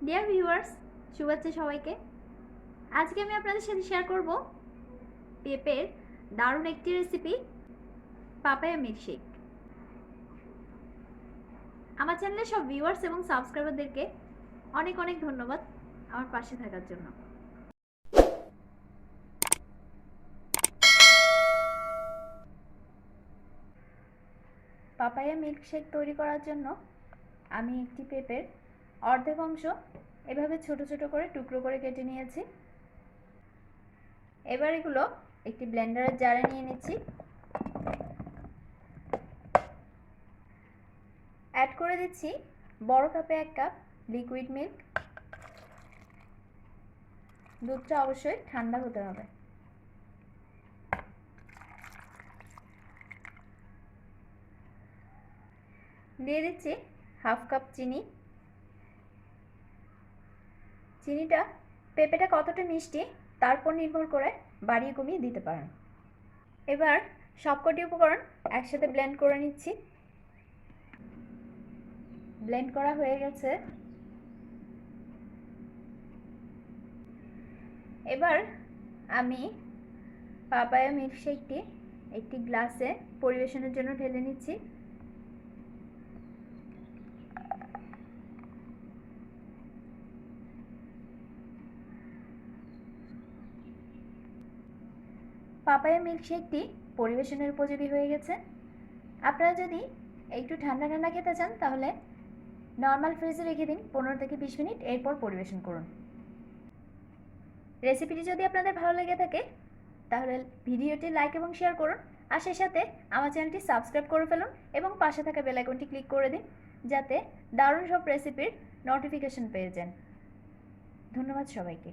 Dear viewers, শুভেচ্ছা সবাইকে। আজকে আমি আপনাদের সাথে শেয়ার করব পেঁপের দারুণ একটি রেসিপি, পাপায়া মিল্কশেক। আমার চ্যানেলের সব ভিউয়ার্স এবং সাবস্ক্রাইবারদেরকে অনেক অনেক ধন্যবাদ আমার পাশে থাকার জন্য। পাপায়া মিল্কশেক তৈরি করার জন্য আমি একটি পেঁপের অর্ধেক অংশ এভাবে ছোট ছোট করে টুকরো করে কেটে নিয়েছি। এবার এগুলো একটি ব্লেন্ডারের জারে নিয়ে নিচ্ছি। অ্যাড করে দিচ্ছি বড় কাপে 1 কাপ লিকুইড মিল্ক। দুধটা অবশ্যই ঠান্ডা হতে হবে। দিয়ে দিচ্ছি হাফ কাপ চিনি। চিনিটা পেঁপেটা কতটা মিষ্টি তার উপর নির্ভর করে বাড়িয়ে কমিয়ে দিতে পারেন। এবার সবকটি উপকরণ একসাথে ব্লেন্ড করে নিচ্ছি। ব্লেন্ড করা হয়ে গেছে। এবার আমি পাপায়া মিল্কশেকটি একটি গ্লাসে পরিবেশনের জন্য ঢেলে নিচ্ছি। পাপায়া মিল্কশেকটি পরিবেশনের উপযোগী হয়ে গেছে। আপনারা যদি একটু ঠান্ডা ঠান্ডা খেতে চান তাহলে নর্মাল ফ্রিজে রেখে দিন 15 থেকে 20 মিনিট, এরপর পরিবেশন করুন। রেসিপিটি যদি আপনাদের ভালো লেগে থাকে তাহলে ভিডিওটি লাইক এবং শেয়ার করুন, আর সেই সাথে আমার চ্যানেলটি সাবস্ক্রাইব করে ফেলুন এবং পাশে থাকা বেল আইকনটি ক্লিক করে দিন যাতে দারুণ সব রেসিপির নোটিফিকেশন পেয়ে যান। ধন্যবাদ সবাইকে।